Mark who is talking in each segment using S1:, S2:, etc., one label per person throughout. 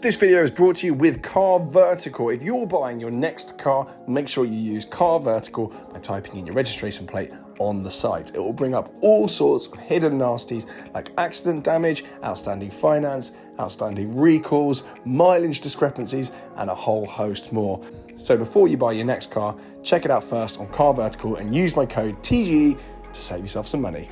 S1: This video is brought to you with Car Vertical. If you're buying your next car, make sure you use Car Vertical by typing in your registration plate on the site. It will bring up all sorts of hidden nasties like accident damage, outstanding finance, outstanding recalls, mileage discrepancies, and a whole host more. So before you buy your next car, check it out first on Car Vertical and use my code TGE to save yourself some money.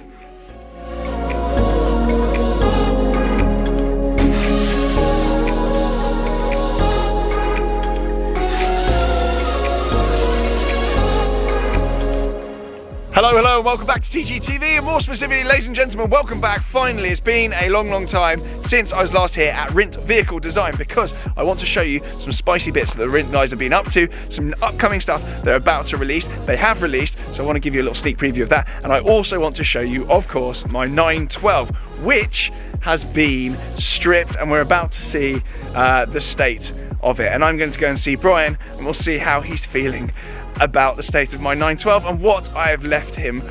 S1: Hello, and welcome back to TGTV, and more specifically, ladies and gentlemen, welcome back. Finally, it's been a long time since I was last here at Rindt Vehicle Design, because I want to show you some spicy bits that the Rindt guys have been up to, some upcoming stuff they're about to release. They have released, so I want to give you a little sneak preview of that, and I also want to show you, of course, my 912, which has been stripped, and we're about to see the state of it. And I'm going to go and see Brian, and we'll see how he's feeling about the state of my 912 and what I have left him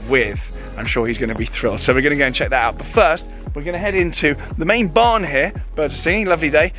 S1: with. I'm sure he's going to be thrilled. So we're going to go and check that out. But first, we're going to head into the main barn here. Birds are singing, lovely day.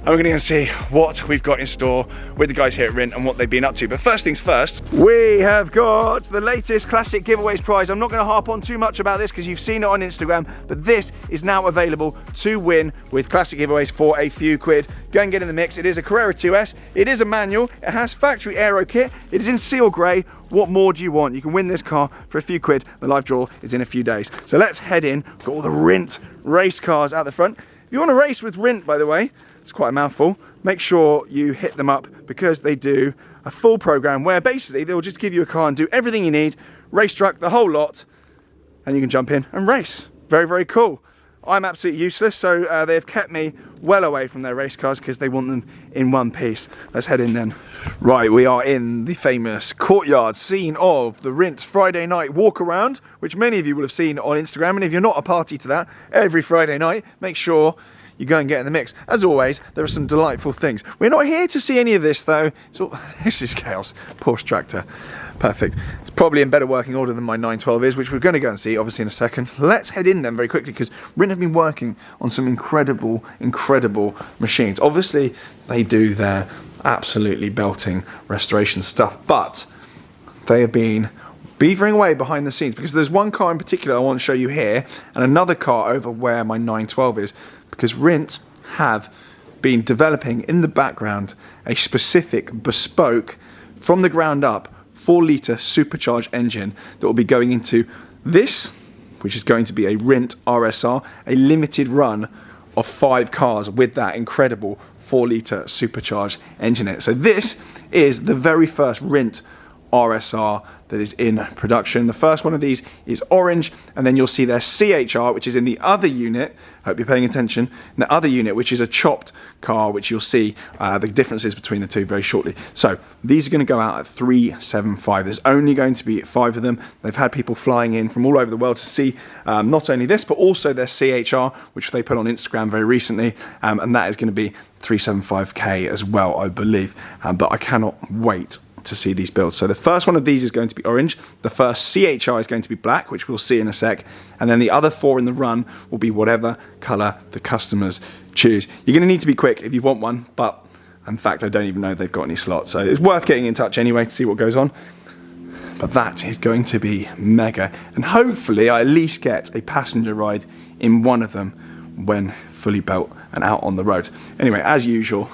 S1: And we're going to go and see what we've got in store with the guys here at Rindt and what they've been up to. But first things first, we have got the latest Classic Giveaways prize. I'm not going to harp on too much about this because you've seen it on Instagram, but this is now available to win with Classic Giveaways for a few quid. Go and get in the mix. It is a Carrera 2S. It is a manual. It has factory aero kit. It is in seal grey. What more do you want? You can win this car for a few quid. The live draw is in a few days. So let's head in. Got all the Rindt race cars out the front. If you want to race with Rindt, by the way, it's quite a mouthful. Make sure you hit them up because they do a full program where basically they'll just give you a car and do everything you need, race truck, the whole lot, and you can jump in and race. Very cool. I'm absolutely useless, so they've kept me well away from their race cars because they want them in one piece. Let's head in then. Right, we are in the famous courtyard scene of the Rindt Friday night walk around, which many of you will have seen on Instagram. And if you're not a party to that, every Friday night, make sure you go and get in the mix. As always, there are some delightful things. We're not here to see any of this though. This is chaos. Porsche tractor. Perfect. It's probably in better working order than my 912 is, which we're going to go and see obviously in a second. Let's head in then very quickly because Rindt have been working on some incredible machines. Obviously, they do their absolutely belting restoration stuff, but they have been beavering away behind the scenes because there's one car in particular I want to show you here and another car over where my 912 is, because Rindt have been developing in the background a specific bespoke from the ground up 4-litre supercharged engine that will be going into this, which is going to be a Rindt RSR, a limited run of 5 cars with that incredible 4-litre supercharged engine in it. So this is the very first Rindt RSR that is in production. The first one of these is orange, and then you'll see their CHR, which is in the other unit. Hope you're paying attention. In the other unit, which is a chopped car, which you'll see the differences between the two very shortly. So these are going to go out at 375. There's only going to be 5 of them. They've had people flying in from all over the world to see not only this, but also their CHR, which they put on Instagram very recently, and that is going to be 375k as well, I believe. But I cannot wait to see these builds. So the first one of these is going to be orange, the first CHR is going to be black, which we'll see in a sec, and then the other 4 in the run will be whatever colour the customers choose. You're going to need to be quick if you want one, but in fact I don't even know if they've got any slots, so it's worth getting in touch anyway to see what goes on. But that is going to be mega, and hopefully I at least get a passenger ride in one of them when fully built and out on the roads. Anyway, as usual,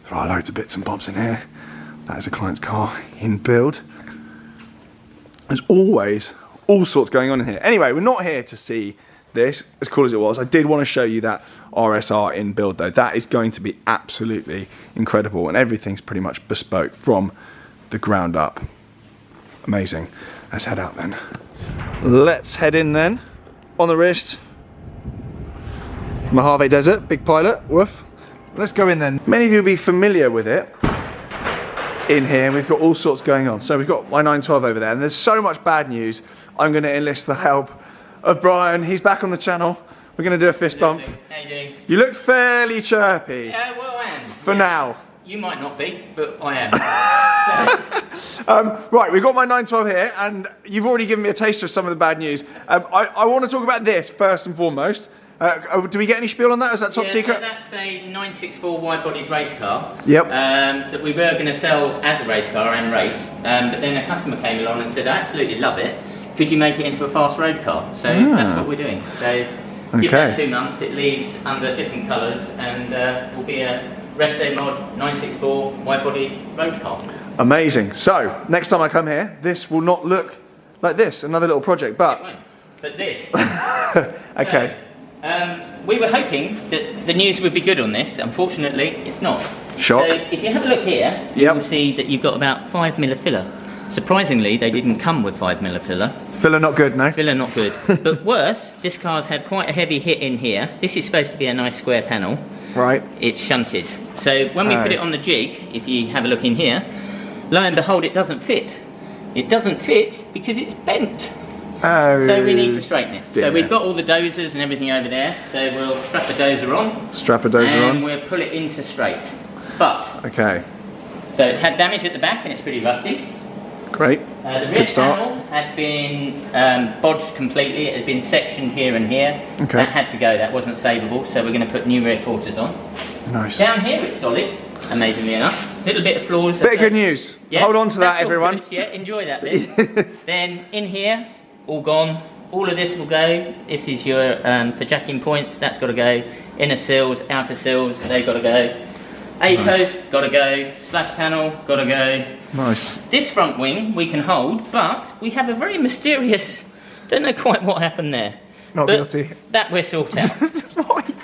S1: there are loads of bits and bobs in here. That is a client's car in build. There's always all sorts going on in here. Anyway, we're not here to see this, as cool as it was. I did want to show you that RSR in build though. That is going to be absolutely incredible, and everything's pretty much bespoke from the ground up. Amazing. Let's head out then. Let's head in then. On the wrist, Mojave Desert, big pilot, woof. Let's go in then. Many of you will be familiar with it. In here, we've got all sorts going on. So we've got my 912 over there, and there's so much bad news. I'm going to enlist the help of Brian. He's back on the channel. We're going to do a fist bump.
S2: How you doing?
S1: You look fairly chirpy.
S2: Yeah, well I am.
S1: For now.
S2: You might not be, but I am.
S1: Right, we've got my 912 here, and you've already given me a taster of some of the bad news. I want to talk about this first and foremost. Do we get any spiel on that? Is that top secret?
S2: So that's a 964 wide-bodied race car.
S1: Yep.
S2: That we were going to sell as a race car and race, but then a customer came along and said, "I absolutely love it. Could you make it into a fast road car?" So that's what we're doing. So give that 2 months, it leaves under different colours, and will be a RESTO mod 964 wide-bodied road car.
S1: Amazing. So next time I come here, this will not look like this. Another little project, but.
S2: It won't. But this.
S1: Okay.
S2: So, we were hoping that the news would be good on this. Unfortunately, it's not.
S1: Shock.
S2: So if you have a look here, you will see that you've got about 5mm of filler. Surprisingly, they didn't come with 5mm of filler.
S1: Filler not good, no?
S2: Filler not good. But worse, this car's had quite a heavy hit in here. This is supposed to be a nice square panel.
S1: Right.
S2: It's shunted. So when we put it on the jig, if you have a look in here, lo and behold, it doesn't fit. It doesn't fit because it's bent.
S1: Oh,
S2: so we need to straighten it.
S1: dear.
S2: So we've got all the dozers and everything over there. So we'll strap a dozer on.
S1: Strap a dozer on.
S2: And we'll pull it into straight. But,
S1: Okay.
S2: so it's had damage at the back and it's pretty rusty.
S1: Great.
S2: The rear
S1: Good start.
S2: panel had been bodged completely. It had been sectioned here and here.
S1: Okay.
S2: That had to go. That wasn't savable. So we're going to put new rear quarters on.
S1: Nice.
S2: Down here it's solid, amazingly enough. Little bit of flaws.
S1: Bit of good news.
S2: Yeah,
S1: Hold on to that,
S2: that's all
S1: everyone.
S2: good. Yeah, enjoy that bit. Then in here, all gone. All of this will go. This is your for jacking points. That's got to go. Inner sills, outer sills, they've got to go. A-post, got to go. Splash panel, got to go.
S1: Nice.
S2: This front wing we can hold, but we have a very mysterious. Don't know quite what happened there.
S1: Not
S2: but
S1: guilty.
S2: That we're sorted out.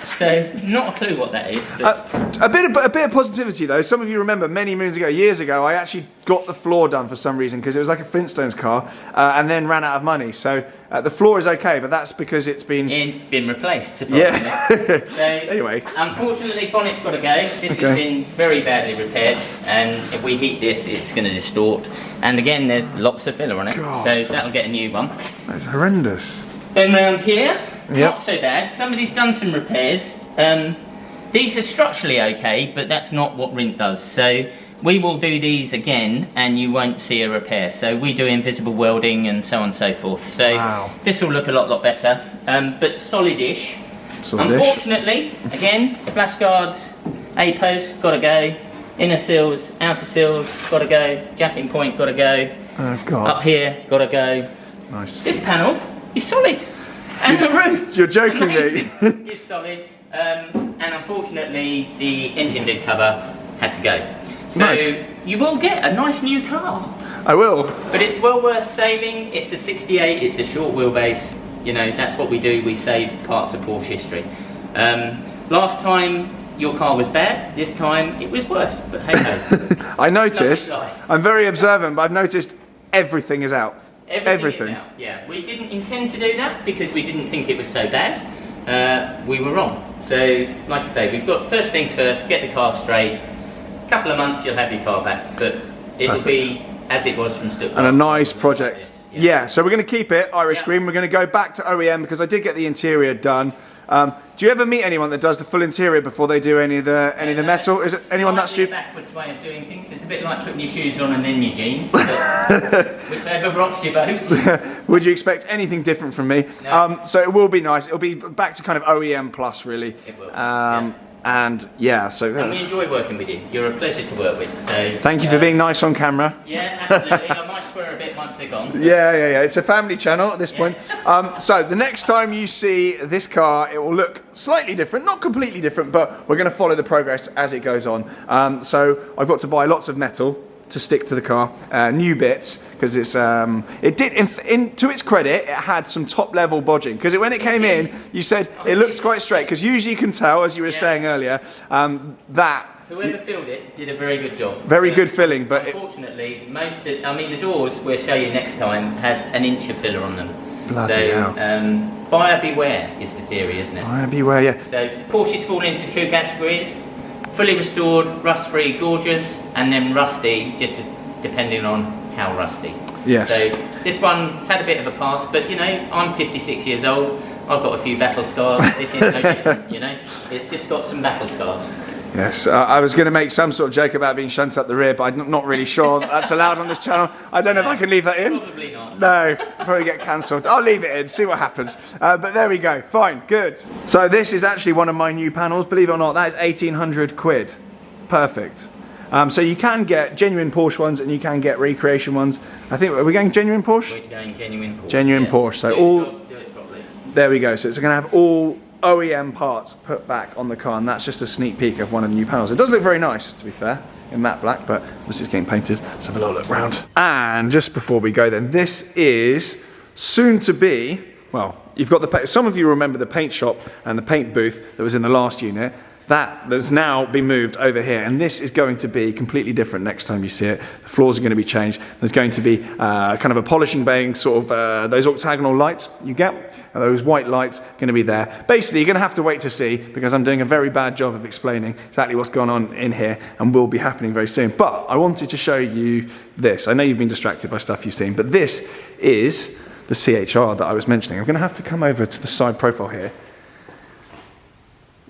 S2: So not a clue what that is. But
S1: A bit of positivity though. Some of you remember many moons ago, years ago, I actually got the floor done for some reason because it was like a Flintstones car, and then ran out of money. So the floor is okay, but that's because it's been
S2: replaced. Surprisingly.
S1: Yeah.
S2: So
S1: Anyway.
S2: Unfortunately, bonnet's got to go. This has been very badly repaired, and if we heat this, it's going to distort. And again, there's lots of filler on it, so that'll get a new one.
S1: That's horrendous.
S2: Then round here, not so bad. Somebody's done some repairs. These are structurally okay, but that's not what Rindt does. So we will do these again, and you won't see a repair. So we do invisible welding and so on and so forth. So this will look a lot better, but solid-ish. Unfortunately, again, splash guards, A-post, got to go. Inner sills, outer sills, got to go. Jacking point, got to go.
S1: Oh God.
S2: Up here, got to go.
S1: Nice.
S2: This panel is solid. And the roof.
S1: You're joking me.
S2: Is solid. And unfortunately, the engine lid cover had to go. So you will get a nice new car.
S1: I will.
S2: But it's well worth saving. It's a 68, it's a short wheelbase. You know, that's what we do. We save parts of Porsche history. Last time your car was bad, this time it was worse. But hey ho.
S1: I noticed, I'm very observant, but I've noticed everything is out. Everything.
S2: Is out. Yeah, we didn't intend to do that because we didn't think it was so bad. We were wrong. So, like I say, we've got first things first, get the car straight. A couple of months you'll have your car back, but it'll be as it was from Stuttgart.
S1: And a nice project. Yeah, so we're going to keep it Irish green. We're going to go back to OEM because I did get the interior done. Do you ever meet anyone that does the full interior before they do any of the metal? Is it anyone that stupid?
S2: Backwards way of doing things. It's a bit like putting your shoes on and then your jeans. Whichever rocks your boat.
S1: Would you expect anything different from me?
S2: No.
S1: So it will be nice. It'll be back to kind of OEM plus, really.
S2: It will.
S1: And yeah, so.
S2: And we enjoy working with you. You're a pleasure to work with. So.
S1: Thank you for being nice on camera.
S2: Yeah, absolutely. I might swear a bit once they're gone.
S1: Yeah. It's a family channel at this point. So the next time you see this car, it will look slightly different, not completely different, but we're going to follow the progress as it goes on. So I've got to buy lots of metal to stick to the car, new bits, because it's it did to its credit, it had some top level bodging, because when it came in, you said it looks quite straight, because usually you can tell, as you were saying earlier, that
S2: whoever filled it did a very good job.
S1: Very good filling, but
S2: unfortunately, the doors we'll show you next time had an inch of filler on them.
S1: Bloody hell.
S2: Buyer beware is the theory, isn't it?
S1: Buyer beware, yeah.
S2: So Porsche's fall into two categories: fully restored, rust-free, gorgeous, and then rusty, just depending on how rusty.
S1: Yes.
S2: So this one's had a bit of a past, but you know, I'm 56 years old. I've got a few battle scars. This is no different, you know. It's just got some battle scars.
S1: Yes, I was going to make some sort of joke about being shunted up the rear, but I'm not really sure that's allowed on this channel. I don't know if I can leave that in.
S2: Probably not.
S1: No, probably get cancelled. I'll leave it in, see what happens. But there we go, fine, good. So this is actually one of my new panels, believe it or not, that is 1,800 quid. Perfect. So you can get genuine Porsche ones and you can get recreation ones. I think, are we going genuine Porsche?
S2: We're going genuine Porsche.
S1: Genuine Porsche, so
S2: Do it properly.
S1: there we go. So it's going to have all OEM parts put back on the car, and that's just a sneak peek of one of the new panels. It does look very nice, to be fair, in matte black, but this is getting painted. Let's have a little look round. And just before we go then, this is soon to be, well, you've got the, some of you remember the paint shop and the paint booth that was in the last unit. That's now been moved over here, and this is going to be completely different next time you see it. The floors are going to be changed. There's going to be kind of a polishing baying sort of those octagonal lights you get, and those white lights going to be there. Basically, you're going to have to wait to see, because I'm doing a very bad job of explaining exactly what's going on in here and will be happening very soon. But I wanted to show you this. I know you've been distracted by stuff you've seen, but this is the CHR that I was mentioning. I'm going to have to come over to the side profile here.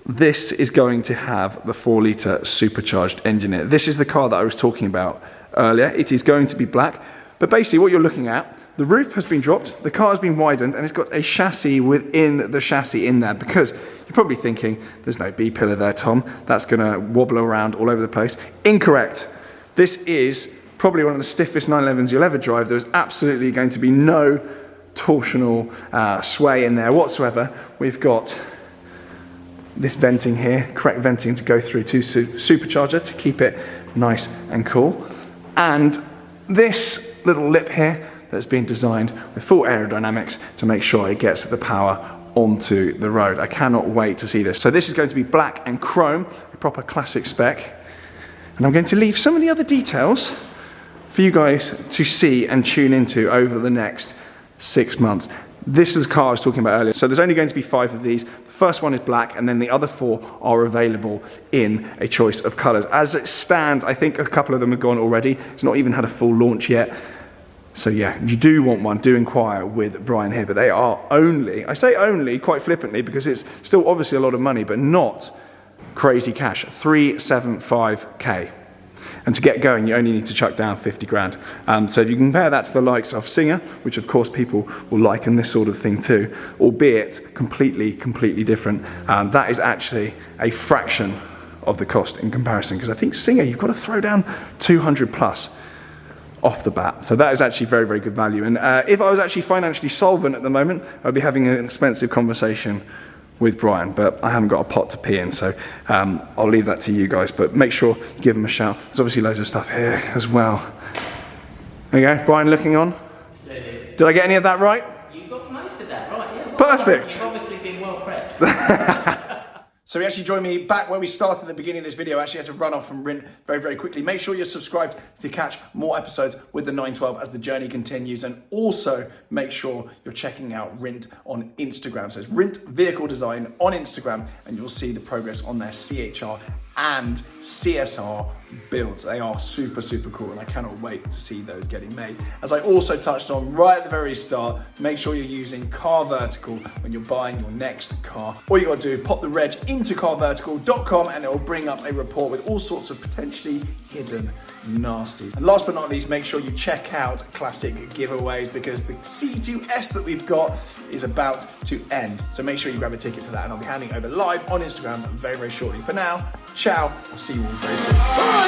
S1: This is going to have the 4-litre supercharged engine in it. This is the car that I was talking about earlier. It is going to be black, but basically what you're looking at, the roof has been dropped, the car has been widened, and it's got a chassis within the chassis in there, because you're probably thinking, there's no B-pillar there, Tom. That's going to wobble around all over the place. Incorrect. This is probably one of the stiffest 911s you'll ever drive. There's absolutely going to be no torsional sway in there whatsoever. We've got this venting here, correct venting to go through to supercharger to keep it nice and cool. And this little lip here that's been designed with full aerodynamics to make sure it gets the power onto the road. I cannot wait to see this. So this is going to be black and chrome, a proper classic spec. And I'm going to leave some of the other details for you guys to see and tune into over the next 6 months. This is the car I was talking about earlier. So there's only going to be 5 of these. The first one is black, and then the other 4 are available in a choice of colours. As it stands, I think a couple of them have gone already. It's not even had a full launch yet. So yeah, if you do want one, do inquire with Brian here. But they are only, I say only quite flippantly, because it's still obviously a lot of money, but not crazy cash, 375k. And to get going, you only need to chuck down 50 grand. So if you compare that to the likes of Singer, which of course people will like, and this sort of thing too, albeit completely different, that is actually a fraction of the cost in comparison. Because I think Singer, you've got to throw down 200 plus off the bat. So that is actually very good value. And if I was actually financially solvent at the moment, I'd be having an expensive conversation with Brian, but I haven't got a pot to pee in, so I'll leave that to you guys. But make sure you give him a shout. There's obviously loads of stuff here as well. There you go, Brian looking on.
S2: Absolutely.
S1: Did I get any of that right?
S2: You got most of that right, yeah.
S1: Perfect.
S2: You've obviously been well prepped.
S1: So he actually joined me back where we started at the beginning of this video. I actually had to run off from Rindt very quickly. Make sure you're subscribed to catch more episodes with the 912 as the journey continues. And also make sure you're checking out Rindt on Instagram. So it's Rindt Vehicle Design on Instagram, and you'll see the progress on their CHR and CSR builds. They are super cool, and I cannot wait to see those getting made. As I also touched on right at the very start, make sure you're using Car Vertical when you're buying your next car. All you gotta do, pop the reg into carvertical.com, and it will bring up a report with all sorts of potentially hidden nasties. And last but not least, make sure you check out classic giveaways, because the C2S that we've got is about to end. So make sure you grab a ticket for that, and I'll be handing over live on Instagram very shortly. For now, ciao. I'll see you all very soon. Bye.